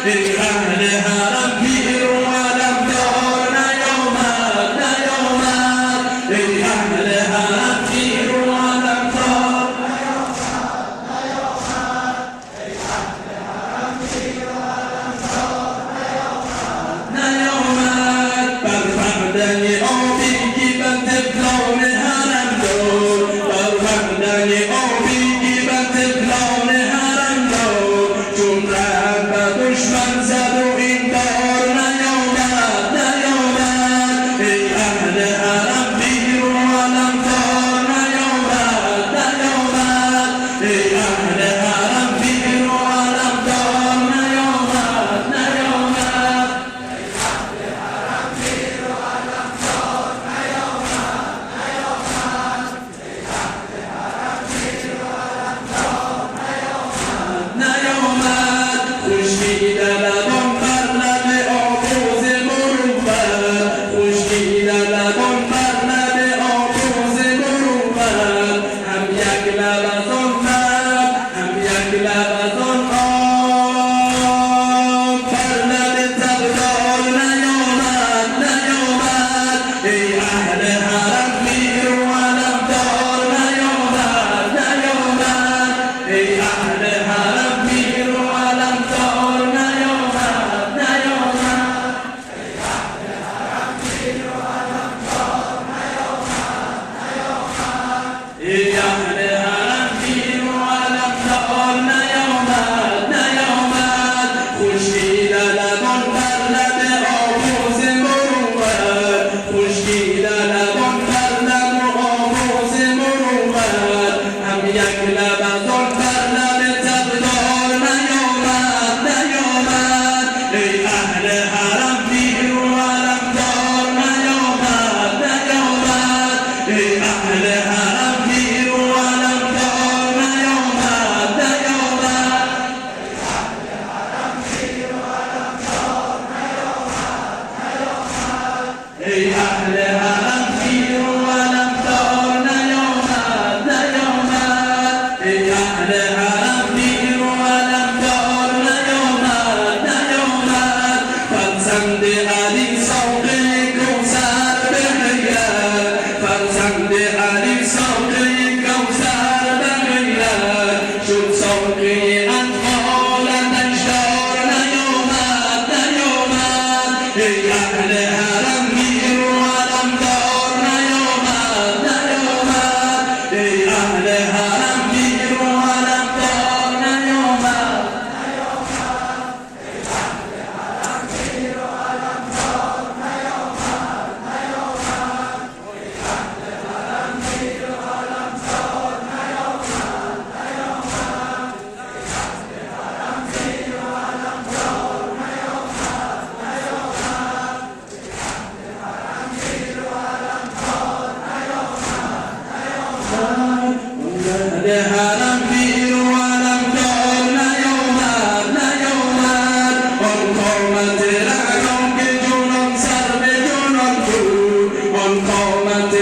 ای اهل حرم پیر و علمدار نیامد نیامد ای اهل حرم پیر و علمدار نیامد بر فردن آبی که بر طفلان حرم دار بر فردن آبی که بر طفلان حرم دار چون رد به دشمن زد و این بار نیامد نیامد ای اهل حرم پیر و علمدار نیامد نیامد ای اهل حرم پیر و علمدار نیامد نیامد نیامد خورشید لبان بر لب آبوز مروت خورشید لبان بر لب آبوز مروت هم یک لب از آن لب هم یک لب از آن آب بر لب تبدار نیامد نیامد ای اهل حرم پیر و علمدار نیامد نیامد ای اهل حرم پیر و علمدار نیامد نیامد ای اهل حرم پیر و علمدار نیامد نیامد خورشید لبان بر لب آبوز مروت خورشید لبان بر لب آبوز مروت هم یک لب از آن بر لب تبدار نیامد نیامد ای اهل حرم پیر و علمدار نیامد نیامد ای اهل حرم پیر و علمدار نیامد نیامد ای اهل حرم پیر و علمدار نیامد نیامد ای اهل حرم پیر و علمدار نیامد نیامد فرزند علی ساقی کوثر بغیرت فرزند علی ساقی کوثر بغیرت شد ساقی انفال نجدار نیامد نیامد ای اهل حرم پیر و علمدار نیامد نیامد ای اهل حرم پیر و علمدار نیامد اهل حرم پیر و علمدار نیامد نیامد آن قامت رعنا که جنان سر به جنان بود آن قامت